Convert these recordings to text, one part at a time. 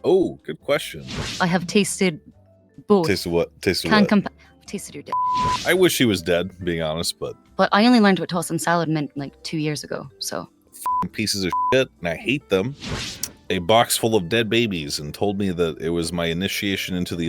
Oh, good question. I have tasted both. Tasted what? Tasted Can't what? tasted your dick. I wish he was dead, being honest, but I only learned what tossed and salad meant like 2 years ago, so. Pieces of shit, and I hate them. A box full of dead babies and told me that it was my initiation into the...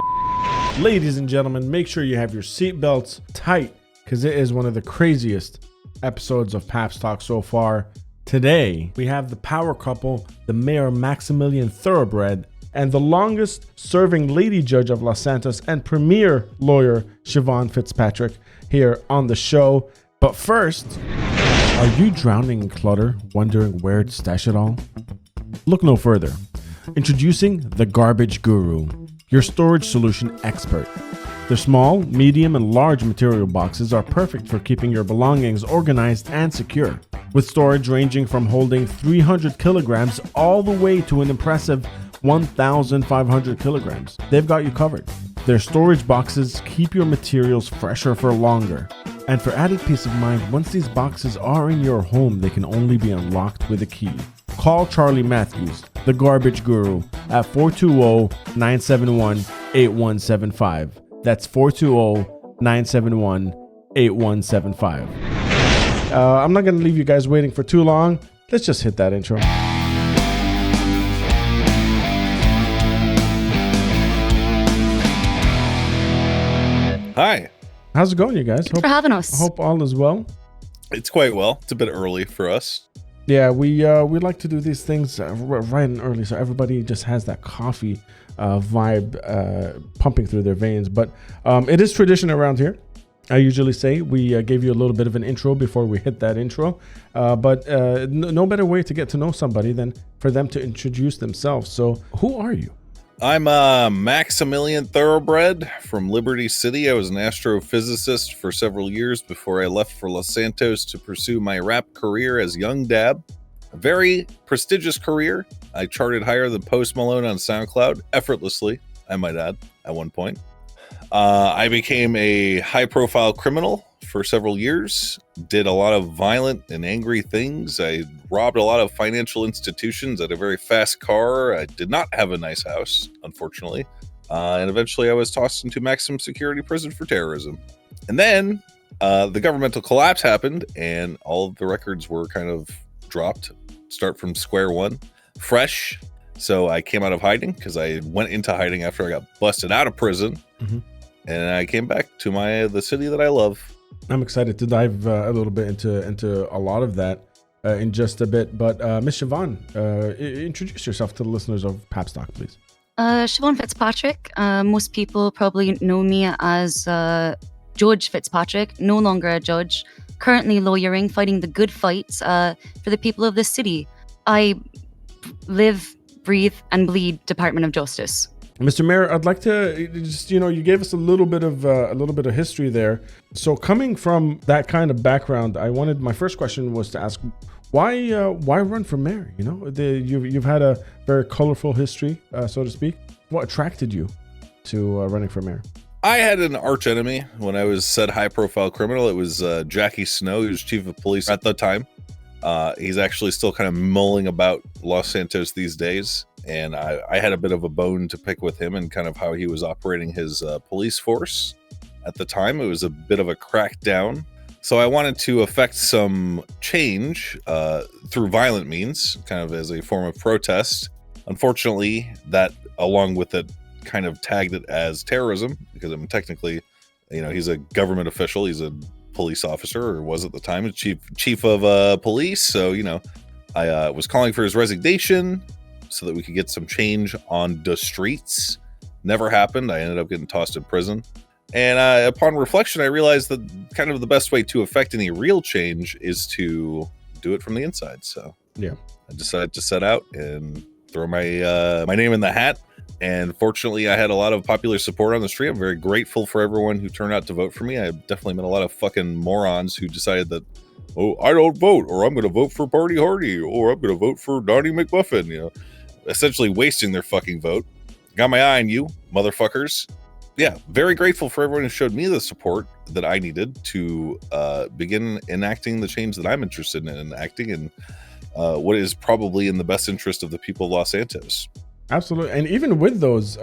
Ladies and gentlemen, make sure you have your seatbelts tight, because it is one of the craziest episodes of Papstalk so far. Today, we have the power couple, the Mayor Maximilian Thoroughbred, and the longest serving lady judge of Los Santos and premier lawyer Siobhan Fitzpatrick here on the show. But first, are you drowning in clutter, wondering where to stash it all? Look no further. Introducing the Garbage Guru, your storage solution expert. Their small, medium, and large material boxes are perfect for keeping your belongings organized and secure. With storage ranging from holding 300 kilograms all the way to an impressive 1,500 kilograms, they've got you covered. Their storage boxes keep your materials fresher for longer. And for added peace of mind, once these boxes are in your home, they can only be unlocked with a key. Call Charlie Matthews, the Garbage Guru, at 420-971-8175. That's 420-971-8175. I'm not going to leave you guys waiting for too long. Let's just hit that intro. Hi. How's it going, you guys? Thanks for having us. I hope all is well. It's quite well. It's a bit early for us. Yeah, we like to do these things right and early, so everybody just has that coffee vibe pumping through their veins. But it is tradition around here. I usually say we gave you a little bit of an intro before we hit that intro, but no better way to get to know somebody than for them to introduce themselves. So who are you? I'm Maximilian Thoroughbred from Liberty City. I was an astrophysicist for several years before I left for Los Santos to pursue my rap career as Young Dab. A very prestigious career. I charted higher than Post Malone on SoundCloud, effortlessly, I might add, at one point. I became a high-profile criminal for several years, did a lot of violent and angry things. I robbed a lot of financial institutions, had a very fast car. I did not have a nice house, unfortunately. And eventually I was tossed into maximum security prison for terrorism. And then the governmental collapse happened and all of the records were kind of dropped. Start from square one, fresh. So I came out of hiding because I went into hiding after I got busted out of prison. Mm-hmm. And I came back to the city that I love. I'm excited to dive a little bit into a lot of that in just a bit. But Miss Siobhan, introduce yourself to the listeners of Papstalk, please. Siobhan Fitzpatrick. Most people probably know me as Judge Fitzpatrick, no longer a judge. Currently lawyering, fighting the good fights for the people of this city. I live, breathe, and bleed Department of Justice. Mr. Mayor, I'd like to just, you gave us a little bit of history there. So coming from that kind of background, my first question was to ask, why run for mayor? You've had a very colorful history, so to speak. What attracted you to running for mayor? I had an arch enemy when I was said high-profile criminal. It was Jackie Snow. He was chief of police at the time. He's actually still kind of mulling about Los Santos these days. And I had a bit of a bone to pick with him and kind of how he was operating his police force. At the time, it was a bit of a crackdown. So I wanted to effect some change through violent means, kind of as a form of protest. Unfortunately, that, along with it, kind of tagged it as terrorism, because I'm technically, he's a government official. He's a police officer, or was at the time, chief of police. So, I was calling for his resignation so that we could get some change on the streets. Never happened. I ended up getting tossed in prison. And upon reflection, I realized that kind of the best way to affect any real change is to do it from the inside. So yeah, I decided to set out and throw my name in the hat. And fortunately, I had a lot of popular support on the street. I'm very grateful for everyone who turned out to vote for me. I definitely met a lot of fucking morons who decided that, oh, I don't vote, or I'm going to vote for Party Hardy, or I'm going to vote for Donnie McMuffin, essentially wasting their fucking vote. Got my eye on you, motherfuckers. Yeah, very grateful for everyone who showed me the support that I needed to begin enacting the change that I'm interested in enacting, and what is probably in the best interest of the people of Los Santos. Absolutely. And even with those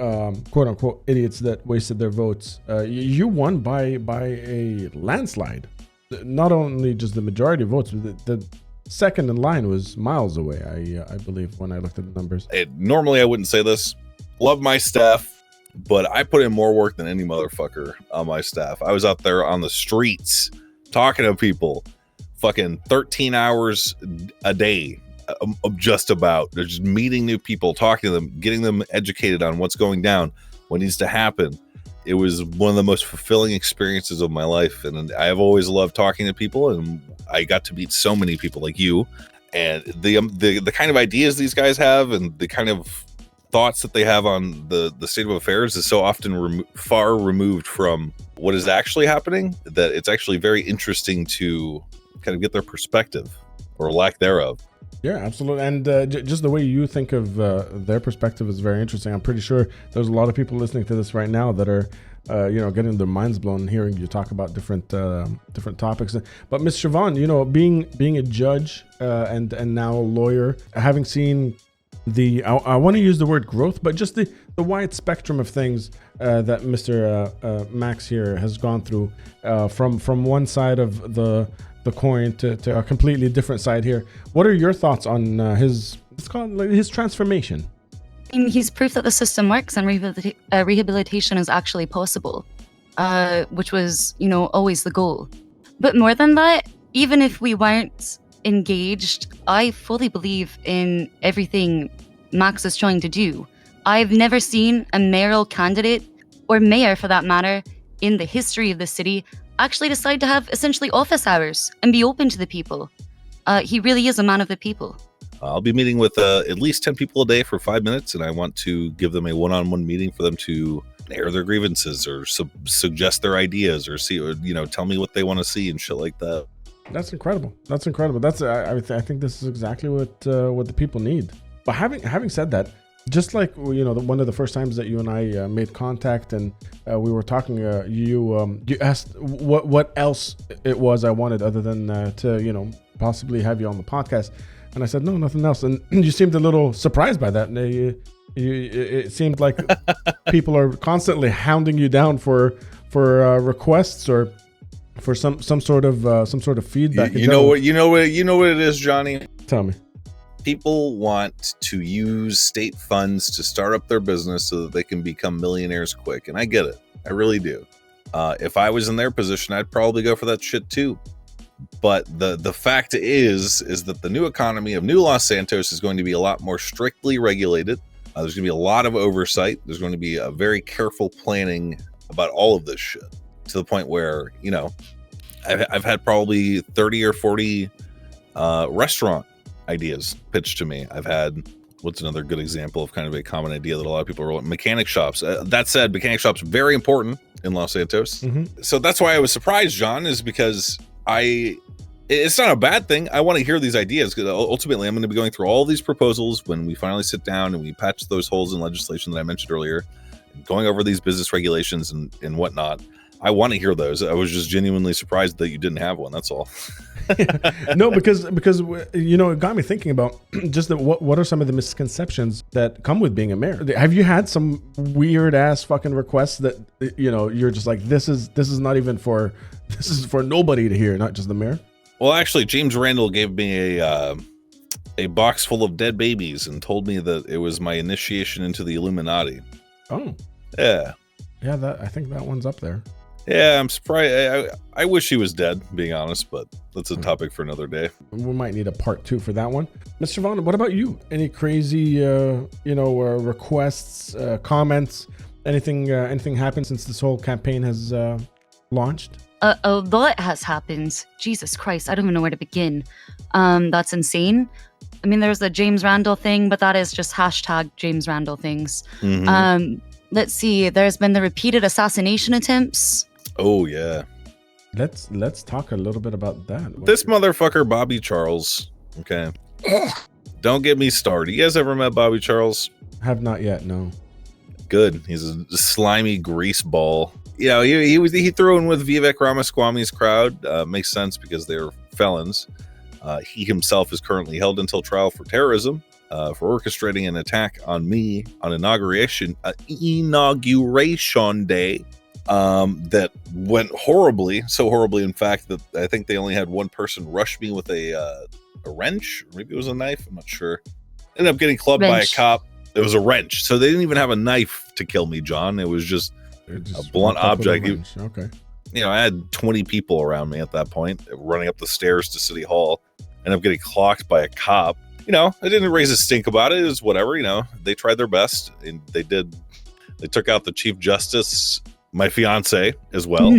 quote unquote idiots that wasted their votes, you won by a landslide. Not only just the majority of votes, but the second in line was miles away, I believe, when I looked at the numbers. Normally I wouldn't say this. Love my staff, but I put in more work than any motherfucker on my staff. I was out there on the streets talking to people fucking 13 hours a day. Just about just meeting new people, talking to them, getting them educated on what's going down, what needs to happen. It was one of the most fulfilling experiences of my life, and I've always loved talking to people, and I got to meet so many people like you, and the kind of ideas these guys have and the kind of thoughts that they have on the state of affairs is so often far removed from what is actually happening that it's actually very interesting to kind of get their perspective or lack thereof. Yeah, absolutely. And just the way you think of their perspective is very interesting. I'm pretty sure there's a lot of people listening to this right now that are, getting their minds blown hearing you talk about different topics. But Miss Siobhan, being a judge and now a lawyer, having seen I want to use the word growth, but just the wide spectrum of things that Mr. Max here has gone through from one side of the coin to a completely different side here. What are your thoughts on his transformation? I mean, he's proof that the system works and rehabilitation is actually possible, which was, always the goal. But more than that, even if we weren't engaged, I fully believe in everything Max is trying to do. I've never seen a mayoral candidate, or mayor for that matter, in the history of the city actually decide to have essentially office hours and be open to the people. He really is a man of the people. I'll be meeting with at least 10 people a day for 5 minutes, and I want to give them a one-on-one meeting for them to air their grievances or suggest their ideas or see, or tell me what they want to see and shit like that. That's incredible. That's I think this is exactly what the people need. But having said that, just like one of the first times that you and I made contact and we were talking, you asked what else it was I wanted other than to possibly have you on the podcast, and I said no, nothing else, and you seemed a little surprised by that. And it seemed like people are constantly hounding you down for requests or for some sort of feedback. You know what it is, Johnny. Tell me. People want to use state funds to start up their business so that they can become millionaires quick. And I get it. I really do. If I was in their position, I'd probably go for that shit too. But the fact is that the new economy of New Los Santos is going to be a lot more strictly regulated. There's going to be a lot of oversight. There's going to be a very careful planning about all of this shit, to the point where, I've had probably 30 or 40 restaurant ideas pitched to me. I've had, what's another good example of kind of a common idea that a lot of people are mechanic shops. That said, mechanic shops are very important in Los Santos. Mm-hmm. So that's why I was surprised, John, is because it's not a bad thing. I want to hear these ideas, because ultimately I'm going to be going through all these proposals when we finally sit down and we patch those holes in legislation that I mentioned earlier, going over these business regulations and whatnot. I want to hear those. I was just genuinely surprised that you didn't have one. That's all. No, because it got me thinking about just what are some of the misconceptions that come with being a mayor. Have you had some weird ass fucking requests that you're just like, this is for nobody to hear, not just the mayor? Well, actually, James Randall gave me a box full of dead babies and told me that it was my initiation into the Illuminati. Oh, yeah, I think that one's up there. Yeah, I'm surprised. I wish he was dead, being honest, but that's a topic for another day. We might need a part 2 for that one. Mr. Vaughn, what about you? Any crazy, requests, comments, anything happened since this whole campaign has launched? A lot has happened. Jesus Christ, I don't even know where to begin. That's insane. I mean, there's the James Randall thing, but that is just hashtag James Randall things. Mm-hmm. Let's see. There's been the repeated assassination attempts. Oh yeah. Let's talk a little bit about that. This motherfucker, Bobby Charles. Okay. Don't get me started. You guys ever met Bobby Charles? Have not yet. No. Good. He's a slimy grease ball. He threw in with Vivek Ramaswamy's crowd. Makes sense because they're felons. He himself is currently held until trial for terrorism. for orchestrating an attack on me on inauguration day that went horribly, so horribly in fact that I think they only had one person rush me with a wrench, or maybe it was a knife, I'm not sure. Ended up getting clubbed by a cop. It was a wrench, so they didn't even have a knife to kill me, John. It was just a blunt object. Okay. You know, I had 20 people around me at that point, running up the stairs to City Hall. Ended up getting clocked by a cop. You know, I didn't raise a stink about it. It was whatever, you know. They tried their best, and they did. They took out the Chief Justice. My fiance, as well,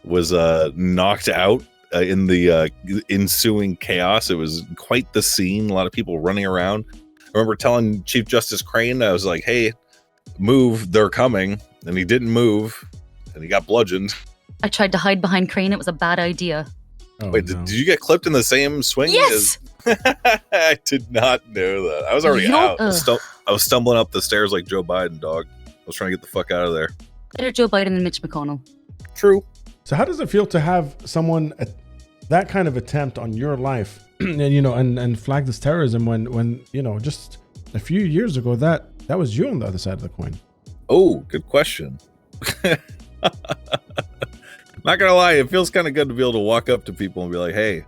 was knocked out in the ensuing chaos. It was quite the scene. A lot of people running around. I remember telling Chief Justice Crane, I was like, hey, move, they're coming. And he didn't move, and he got bludgeoned. I tried to hide behind Crane. It was a bad idea. Oh, Wait, did you get clipped in the same swing? Yes! I did not know that. I was already out. I was stumbling up the stairs like Joe Biden, dog. I was trying to get the fuck out of there. Better Joe Biden than Mitch McConnell. True. So how does it feel to have someone that kind of attempt on your life and, you know, and flag this terrorism when, you know, just a few years ago, that was you on the other side of the coin? Oh, good question. Not gonna lie, it feels kind of good to be able to walk up to people and be like, hey,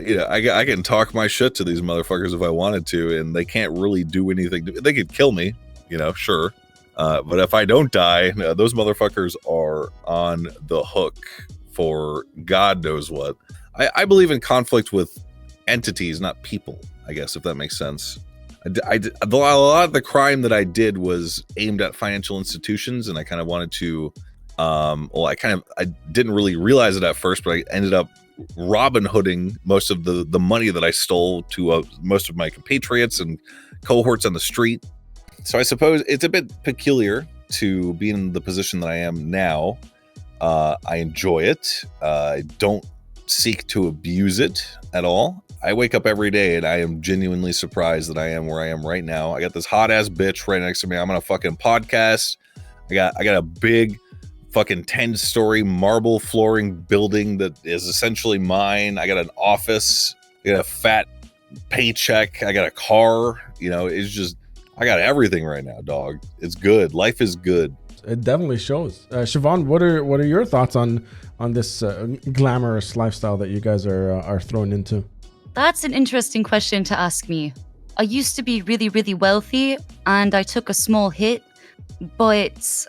you know, I can talk my shit to these motherfuckers if I wanted to, and they can't really do anything. They could kill me, you know, sure. But if I don't die, those motherfuckers are on the hook for God knows what. I believe in conflict with entities, not people, I guess, if that makes sense. A lot of the crime that I did was aimed at financial institutions, and I kind of wanted to, I didn't really realize it at first, but I ended up Robin Hooding most of the money that I stole to most of my compatriots and cohorts on the street. So I suppose it's a bit peculiar to be in the position that I am now. I enjoy it. I don't seek to abuse it at all. I wake up every day and I am genuinely surprised that I am where I am right now. I got this hot ass bitch right next to me. I'm on a fucking podcast. I got a big fucking 10-story marble flooring building that is essentially mine. I got an office. I got a fat paycheck. I got a car. You know, it's just, I got everything right now, dog. It's good. Life is good. It definitely shows. Siobhan, what are your thoughts on this glamorous lifestyle that you guys are thrown into? That's an interesting question to ask me. I used to be really, really wealthy, and I took a small hit, but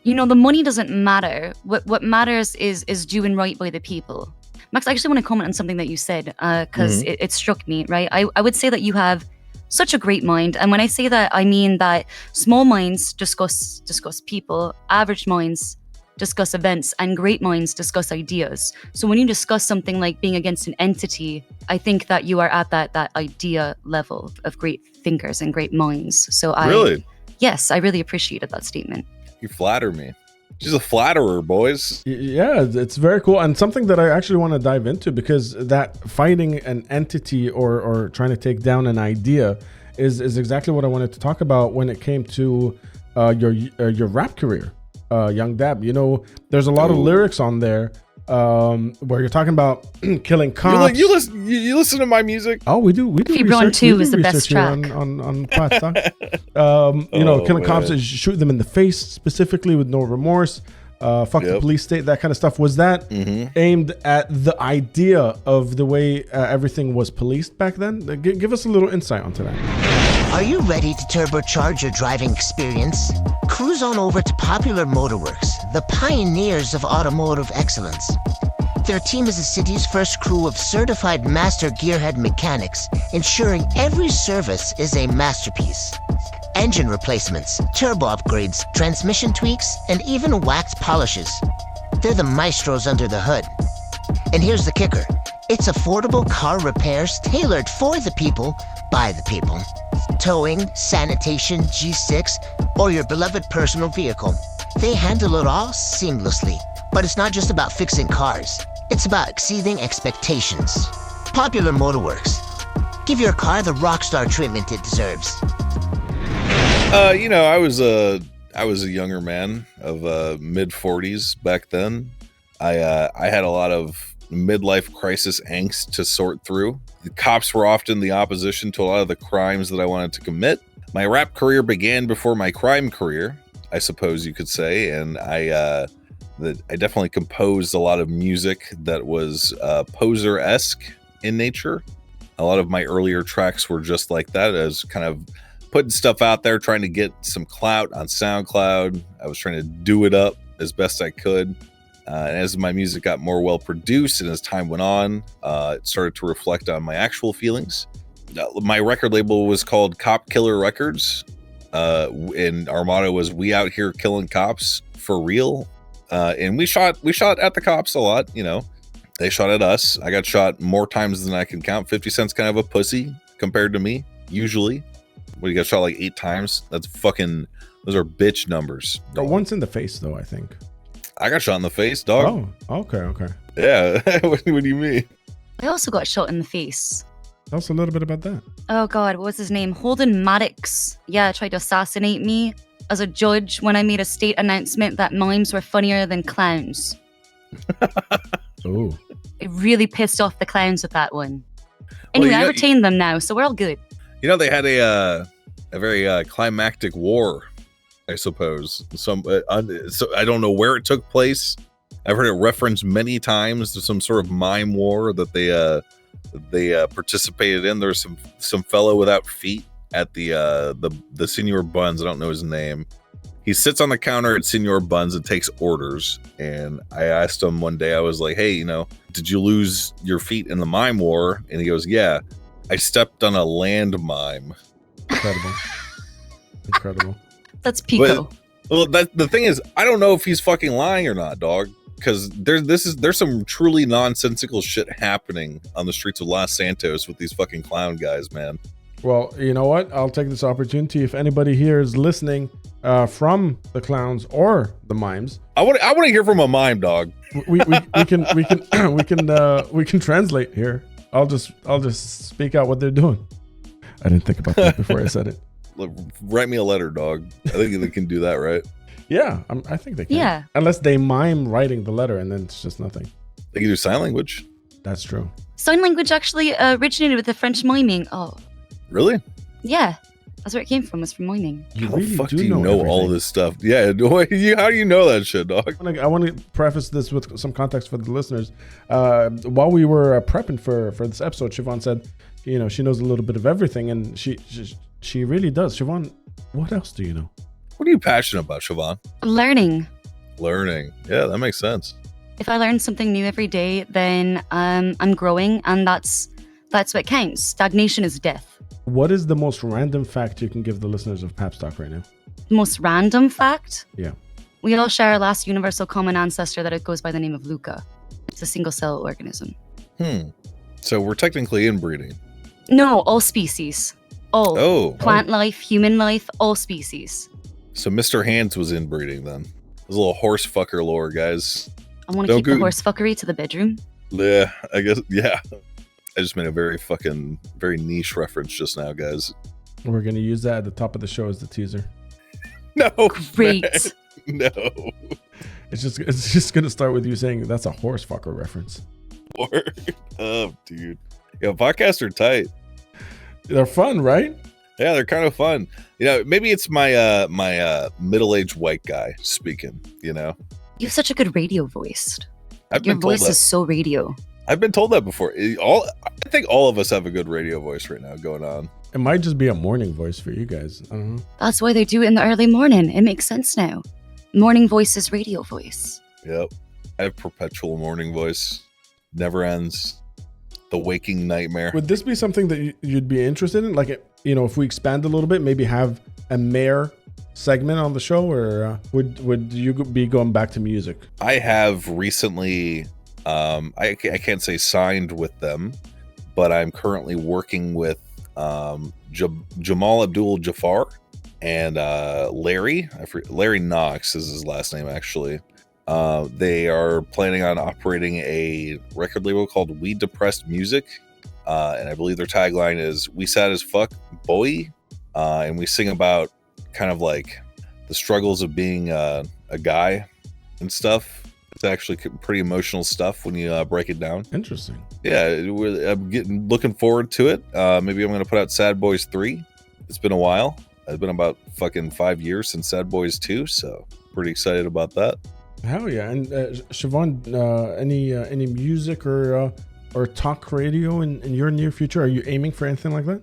you know, the money doesn't matter. What matters is doing right by the people. Max, I actually want to comment on something that you said, because it struck me, right? I would say that you have such a great mind. And when I say that, I mean that small minds discuss people, average minds discuss events, and great minds discuss ideas. So when you discuss something like being against an entity, I think that you are at that idea level of great thinkers and great minds. So yes, I really appreciated that statement. You flatter me. She's a flatterer, boys. Yeah, it's very cool, and something that I actually want to dive into, because that fighting an entity or trying to take down an idea is exactly what I wanted to talk about when it came to your rap career, Young Dab. You know, there's a lot of lyrics on there where you're talking about killing cops. You listen to my music? Oh, we do. Febron 2 is the best track on Papstalk. You know, killing cops, shoot them in the face specifically with no remorse. Fuck the police state, that kind of stuff. Was that aimed at the idea of the way everything was policed back then? Give us a little insight onto that. Are you ready to turbocharge your driving experience? Cruise on over to Popular Motorworks, the pioneers of automotive excellence. Their team is the city's first crew of certified master gearhead mechanics, ensuring every service is a masterpiece. Engine replacements, turbo upgrades, transmission tweaks, and even wax polishes. They're the maestros under the hood. And here's the kicker. It's affordable car repairs tailored for the people, by the people. Towing, sanitation, G6, or your beloved personal vehicle. They handle it all seamlessly. But it's not just about fixing cars. It's about exceeding expectations. Popular Motorworks. Give your car the rockstar treatment it deserves. You know, I was a younger man of mid 40s back then. I had a lot of midlife crisis angst to sort through. The cops were often the opposition to a lot of the crimes that I wanted to commit. My rap career began before my crime career, I suppose you could say, and I definitely composed a lot of music that was poser-esque in nature. A lot of my earlier tracks were just like that, as kind of putting stuff out there, trying to get some clout on SoundCloud. I was trying to do it up as best I could. And as my music got more well produced and as time went on, it started to reflect on my actual feelings. My record label was called Cop Killer Records. And our motto was, "We out here killing cops for real." And we shot at the cops a lot, you know. They shot at us. I got shot more times than I can count. 50 Cent's kind of a pussy compared to me, usually. When you got shot like 8 times, those are bitch numbers. Once in the face, though, I think. I got shot in the face, dog. Oh, okay. Yeah. What do you mean? I also got shot in the face. Tell us a little bit about that. Oh God, what was his name? Holden Maddox. Yeah, tried to assassinate me as a judge when I made a state announcement that mimes were funnier than clowns. Oh. It really pissed off the clowns with that one. Anyway, I retained them now, so we're all good. You know, they had a very climactic war, I suppose. So I don't know where it took place. I've heard it referenced many times to some sort of mime war that they participated in. There's some fellow without feet at the Senior Buns. I don't know his name. He sits on the counter at Senior Buns and takes orders. And I asked him one day, I was like, "Hey, did you lose your feet in the mime war?" And he goes, "Yeah, I stepped on a land mime." Incredible. That's Pico. The thing is, I don't know if he's fucking lying or not, dog. Because there's some truly nonsensical shit happening on the streets of Los Santos with these fucking clown guys, man. Well, you know what? I'll take this opportunity. If anybody here is listening from the clowns or the mimes, I want to hear from a mime, dog. We can translate here. I'll just speak out what they're doing. I didn't think about that before I said it. Write me a letter, dog. I think they can do that, right? Yeah, I think they can. Yeah. Unless they mime writing the letter and then it's just nothing. They can do sign language. That's true. Sign language actually originated with the French miming. Oh. Really? Yeah. That's where it came from, was from miming. How the fuck do you know all this stuff? Yeah, how do you know that shit, dog? I want to preface this with some context for the listeners. While we were prepping for this episode, Siobhan said, she knows a little bit of everything, and she really does. Siobhan, what else do you know? What are you passionate about, Siobhan? Learning. Yeah, that makes sense. If I learn something new every day, then I'm growing, and that's what counts. Stagnation is death. What is the most random fact you can give the listeners of Papstalk right now? Most random fact? Yeah. We all share our last universal common ancestor that it goes by the name of Luca. It's a single-cell organism. So we're technically inbreeding. No, all species. All. Oh. Plant life, human life, all species. So Mr. Hands was inbreeding then. There's a little horse fucker lore, guys. I want to keep the horse fuckery to the bedroom. Yeah, I guess, yeah. I just made a very niche reference just now, guys. We're going to use that at the top of the show as the teaser. No. Great. Man. No. It's just going to start with you saying that's a horse fucker reference. Word. Oh, dude. Yeah, podcasts are tight. They're fun, right? Yeah, they're kind of fun. Maybe it's my middle-aged white guy speaking, You have such a good radio voice. Your voice is so radio. I've been told that before. I think all of us have a good radio voice right now going on. It might just be a morning voice for you guys. I don't know. That's why they do it in the early morning. It makes sense now. Morning voice is radio voice. Yep. I have perpetual morning voice. Never ends. The waking nightmare. Would this be something that you'd be interested in? Like, if we expand a little bit, maybe have a mayor segment on the show, or would you be going back to music? I have recently... I can't say signed with them, but I'm currently working with Jamal Abdul Jafar and Larry. Larry Knox is his last name, actually. They are planning on operating a record label called We Depressed Music, and I believe their tagline is "We Sad as Fuck, Boy," and we sing about kind of like the struggles of being a guy and stuff. It's actually pretty emotional stuff when you break it down. Interesting. Yeah, I'm looking forward to it. Maybe I'm going to put out Sad Boys 3. It's been a while. It's been about fucking 5 years since Sad Boys 2, so pretty excited about that. Hell yeah. And Siobhan, any music or talk radio in your near future? Are you aiming for anything like that?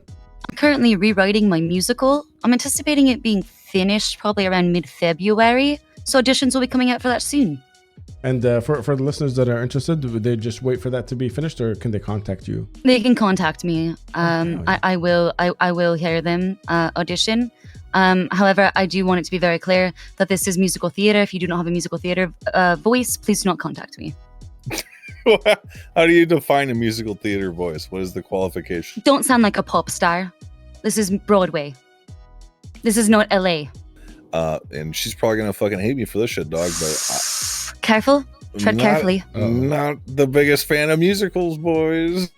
I'm currently rewriting my musical. I'm anticipating it being finished probably around mid-February, so auditions will be coming out for that soon. And for the listeners that are interested, would they just wait for that to be finished, or can they contact you? They can contact me. Yeah. I will hear them audition. However, I do want it to be very clear that this is musical theater. If you do not have a musical theater voice, please do not contact me. How do you define a musical theater voice? What is the qualification? Don't sound like a pop star. This is Broadway. This is not LA. And she's probably gonna fucking hate me for this shit, dog. But Careful. Tread carefully. Not the biggest fan of musicals, boys.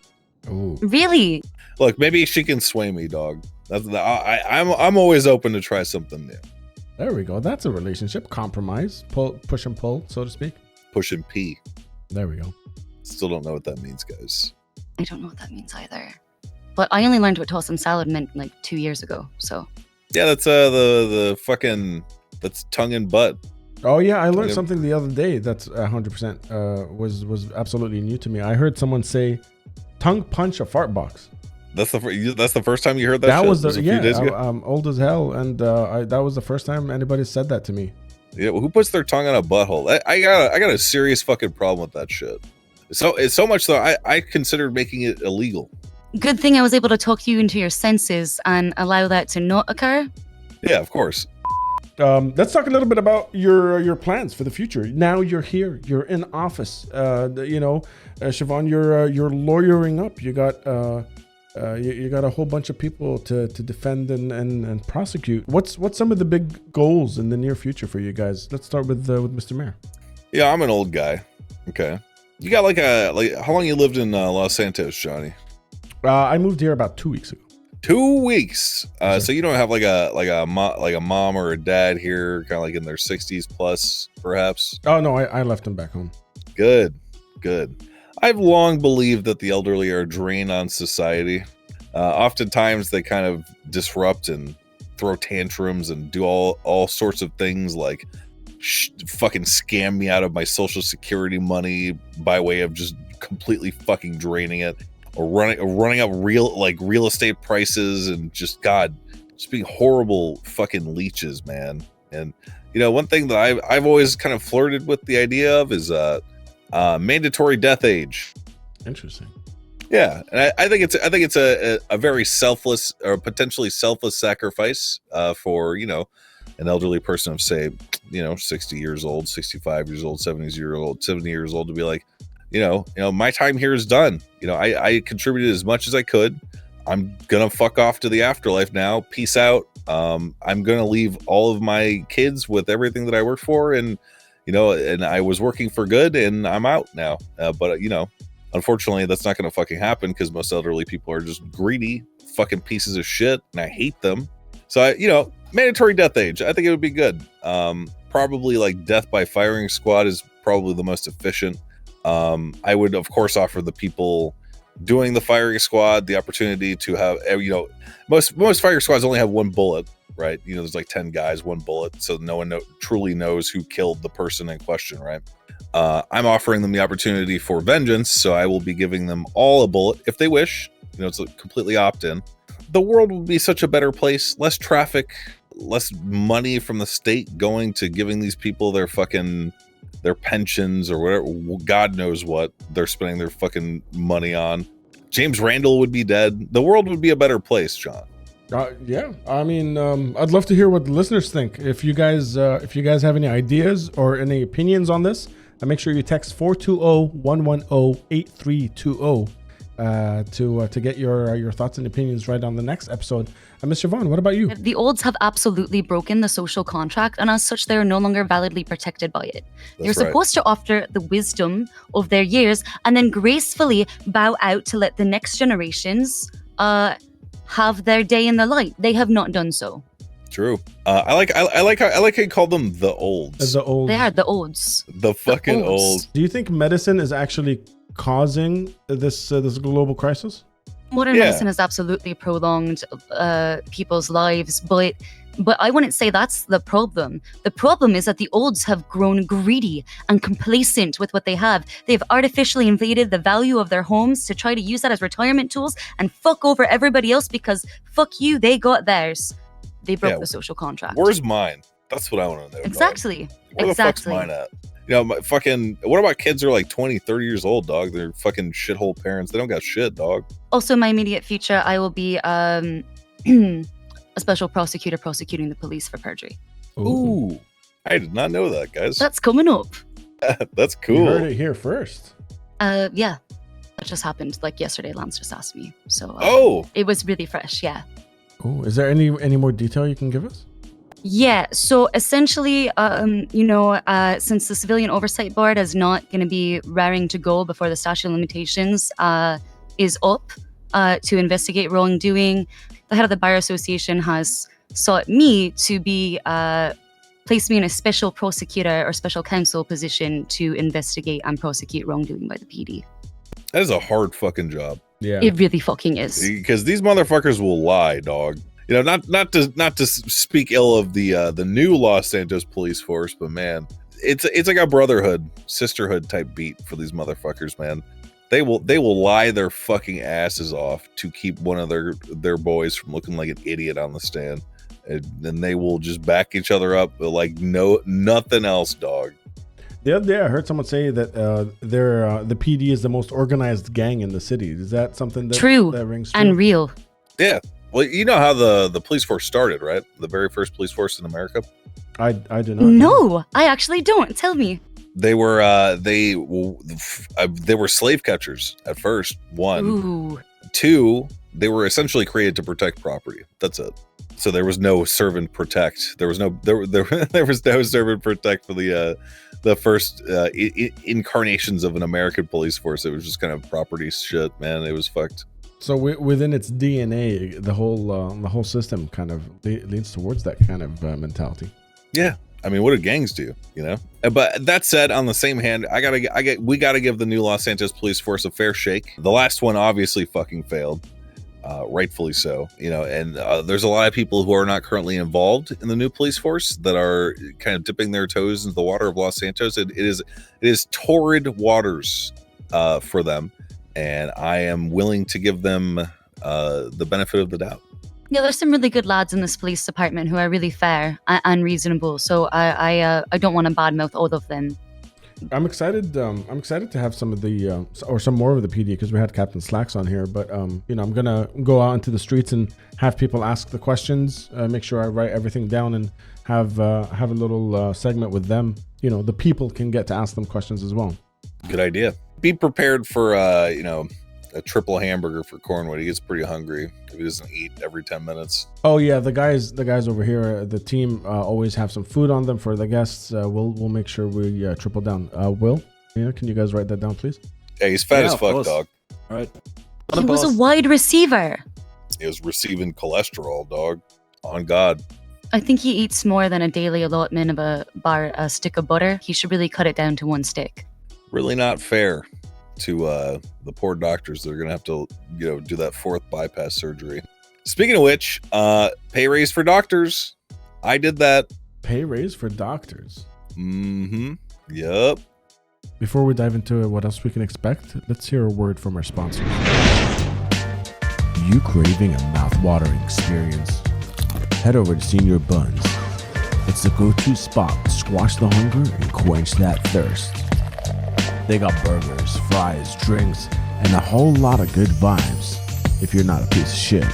Ooh. Really? Look, maybe she can sway me, dog. I'm always open to try something new. There we go. That's a relationship compromise. Push and pull, so to speak. Push and pee. There we go. Still don't know what that means, guys. I don't know what that means either. But I only learned what toss and salad meant like 2 years ago. So Yeah, that's the fucking that's tongue and butt. Oh yeah, I learned something the other day that's 100% was absolutely new to me. I heard someone say, "Tongue punch a fart box." That's the first time you heard that. That shit? was a few days ago? I'm old as hell, and that was the first time anybody said that to me. Yeah, well, who puts their tongue on a butthole? I got a serious fucking problem with that shit. So it's so much though. I considered making it illegal. good thing I was able to talk you into your senses and allow that to not occur. Yeah, of course. Let's talk a little bit about your plans for the future. Now you're here, you're in office. Siobhan, you're lawyering up. You got you got a whole bunch of people to defend and prosecute. What's some of the big goals in the near future for you guys? Let's start with Mr. Mayor. Yeah, I'm an old guy. Okay, you got like how long you lived in Los Santos, Johnny? I moved here about 2 weeks ago. 2 weeks. So you don't have like a mom or a dad here, kind of like in their 60s plus, perhaps? Oh no, I left them back home. Good. I've long believed that the elderly are a drain on society. Oftentimes they kind of disrupt and throw tantrums and do all sorts of things like fucking scam me out of my social security money by way of just completely fucking draining it, or running up real estate prices, and just being horrible fucking leeches, man. And one thing that I've always kind of flirted with the idea of is mandatory death age. Interesting. Yeah, and I think it's a very selfless or potentially selfless sacrifice for an elderly person of, say, 60 years old, 65 years old, 70 years old to be like, my time here is done. I contributed as much as I could. I'm gonna fuck off to the afterlife now. Peace out. I'm gonna leave all of my kids with everything that I worked for, and and I was working for good, and I'm out now. But unfortunately, that's not gonna fucking happen because most elderly people are just greedy fucking pieces of shit, and I hate them. So mandatory death age. I think it would be good. Probably like death by firing squad is probably the most efficient. I would, of course, offer the people doing the firing squad the opportunity to have, most fire squads only have one bullet, right? There's like 10 guys, one bullet. So no one truly knows who killed the person in question, right? I'm offering them the opportunity for vengeance. So I will be giving them all a bullet if they wish. It's a completely opt-in. The world would be such a better place, less traffic, less money from the state going to giving these people their pensions or whatever, God knows what they're spending their fucking money on. James Randall would be dead. The world would be a better place, John. Yeah, I mean, I'd love to hear what the listeners think. If you guys have any ideas or any opinions on this, make sure you text 420-110-8320 to get your thoughts and opinions right on the next episode. Ms. Siobhan, what about you? The olds have absolutely broken the social contract, and as such, they are no longer validly protected by it. They're supposed to offer the wisdom of their years and then gracefully bow out to let the next generations have their day in the light. They have not done so. True. I like how you call them the olds. The old. They are the olds. The fucking olds. olds. Do you think medicine is actually causing this global crisis? Modern medicine has absolutely prolonged people's lives, but I wouldn't say that's the problem. The problem is that the olds have grown greedy and complacent with what they have. They've artificially invaded the value of their homes to try to use that as retirement tools and fuck over everybody else because fuck you, they got theirs. They broke the social contract. Where's mine? That's what I want to know. Exactly. Dog. Where the fuck's mine at? You know, what about kids who are like 20, 30 years old, dog? They're fucking shithole parents. They don't got shit, dog. Also, my immediate future, I will be a special prosecutor prosecuting the police for perjury. Ooh. I did not know that, guys. That's coming up. That's cool. You heard it here first. Yeah. That just happened like yesterday. Lance just asked me. So it was really fresh, yeah. Oh, is there any more detail you can give us? Yeah, so essentially, since the Civilian Oversight Board is not going to be raring to go before the statute of limitations is up to investigate wrongdoing, the head of the Bar Association has sought me to be place me in a special prosecutor or special counsel position to investigate and prosecute wrongdoing by the PD. That is a hard fucking job. Yeah, it really fucking is. Because these motherfuckers will lie, dog. You know, not to speak ill of the new Los Santos police force, but man, it's like a brotherhood, sisterhood type beat for these motherfuckers, man. They will lie their fucking asses off to keep one of their boys from looking like an idiot on the stand, and then they will just back each other up like nothing else, dog. The other day, I heard someone say that the PD is the most organized gang in the city. Is that something that true that rings true? and real? Yeah. Well, you know how the police force started, right? The very first police force in America. I do not. No, I actually don't. Tell me. They were they were slave catchers at first. One. Ooh. Two, they were essentially created to protect property. That's it. So there was no serve and protect. There was no serve and protect for the first incarnations of an American police force. It was just kind of property shit, man. It was fucked. So within its DNA, the whole system kind of leans towards that kind of mentality. Yeah, I mean, what do gangs do? You know. But that said, on the same hand, we gotta give the new Los Santos police force a fair shake. The last one obviously fucking failed, rightfully so. You know, and there's a lot of people who are not currently involved in the new police force that are kind of dipping their toes into the water of Los Santos. It is torrid waters for them. And I am willing to give them the benefit of the doubt. Yeah, there's some really good lads in this police department who are really fair and reasonable. So I don't want to badmouth all of them. I'm excited. I'm excited to have some of the or some more of the PD because we had Captain Slacks on here. But I'm gonna go out into the streets and have people ask the questions. Make sure I write everything down and have a little segment with them. You know, the people can get to ask them questions as well. Good idea. Be prepared for a triple hamburger for Cornwood. He gets pretty hungry if he doesn't eat every 10 minutes. Oh yeah, the guys over here, the team always have some food on them for the guests. We'll make sure we triple down. Will, can you guys write that down, please? Yeah, he's fat as fuck, dog. All right. He was a wide receiver. He was receiving cholesterol, dog. On God. I think he eats more than a daily allotment of a stick of butter. He should really cut it down to one stick. Really not fair to the poor doctors that are gonna have to do that fourth bypass surgery. Speaking of which, pay raise for doctors. I did that. Pay raise for doctors. Mm-hmm. Yup. Before we dive into what else we can expect, let's hear a word from our sponsors. You craving a mouth-watering experience? Head over to Senior Buns. It's the go-to spot to squash the hunger and quench that thirst. They got burgers, fries, drinks, and a whole lot of good vibes if you're not a piece of shit.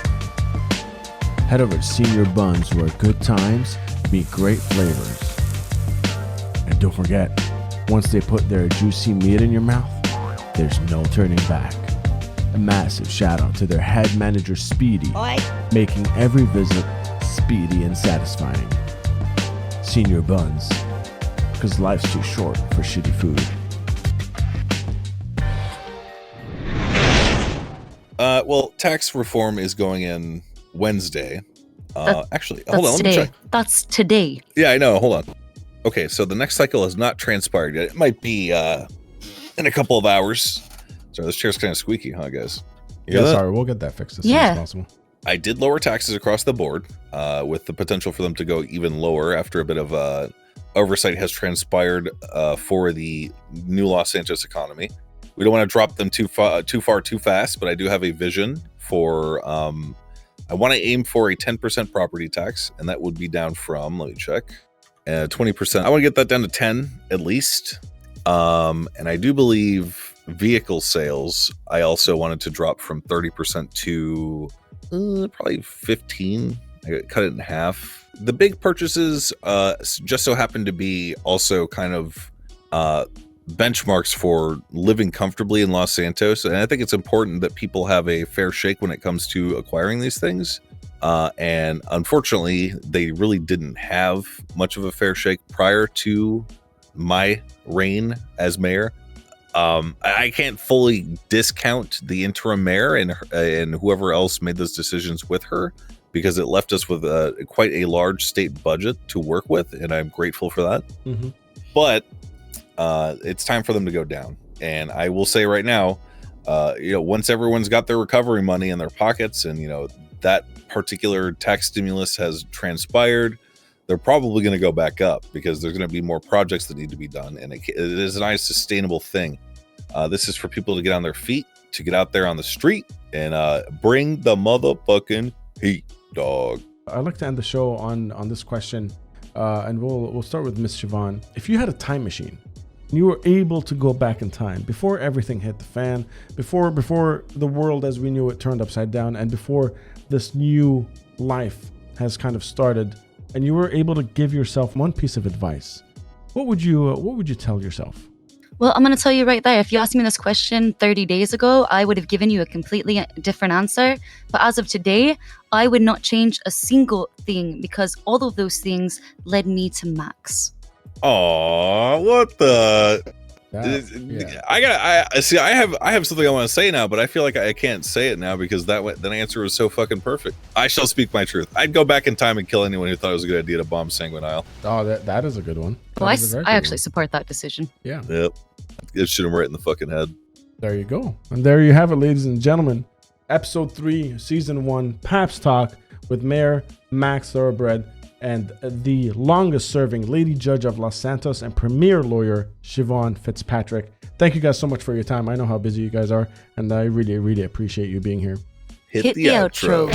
Head over to Senior Buns where good times meet great flavors. And don't forget, once they put their juicy meat in your mouth, there's no turning back. A massive shout out to their head manager Speedy, making every visit speedy and satisfying. Senior Buns, because life's too short for shitty food. Well, tax reform is going in Wednesday, Actually, hold on, let me today. check. That's today. Yeah, I know. Hold on. Okay, so the next cycle has not transpired yet. It might be in a couple of hours. So this chair's kind of squeaky, huh, guys? You hear that? Sorry, we'll get that fixed as soon as possible. I did lower taxes across the board, with the potential for them to go even lower after a bit of oversight has transpired for the new Los Santos economy. We don't want to drop them too far too fast, but I do have a vision for. I want to aim for a 10% property tax, and that would be down from, let me check, 20%. I want to get that down to 10 at least. And I do believe vehicle sales, I also wanted to drop from 30% to probably 15. I cut it in half. The big purchases just so happen to be also kind of benchmarks for living comfortably in Los Santos. And I think it's important that people have a fair shake when it comes to acquiring these things. And unfortunately, they really didn't have much of a fair shake prior to my reign as mayor. I can't fully discount the interim mayor and whoever else made those decisions with her, because it left us with quite a large state budget to work with, and I'm grateful for that. Mm-hmm. But it's time for them to go down. And I will say right now, once everyone's got their recovery money in their pockets, and that particular tax stimulus has transpired, they're probably going to go back up because there's going to be more projects that need to be done, and it is a nice sustainable thing. This is for people to get on their feet, to get out there on the street, and bring the motherfucking heat, dog. I'd like to end the show on this question, and we'll start with Miss Siobhan. If you had a time machine, and you were able to go back in time before everything hit the fan, before the world as we knew it turned upside down, and before this new life has kind of started, and you were able to give yourself one piece of advice, what would you tell yourself? Well, I'm going to tell you right there. If you asked me this question 30 days ago, I would have given you a completely different answer. But as of today, I would not change a single thing, because all of those things led me to Max. Oh, what the? Yeah. I have something I want to say now, but I feel like I can't say it now because that answer was so fucking perfect. I shall speak my truth. I'd go back in time and kill anyone who thought it was a good idea to bomb Sanguine Isle. Oh, that is a good one. Well, I actually support that decision. Yeah. Yep. It shoot him right in the fucking head. There you go. And there you have it, ladies and gentlemen. Episode 3, Season 1, Paps Talk with Mayor Max Thoroughbred and the longest serving lady judge of Los Santos and premier lawyer, Siobhan Fitzpatrick. Thank you guys so much for your time. I know how busy you guys are, and I really, really appreciate you being here. Hit the outro.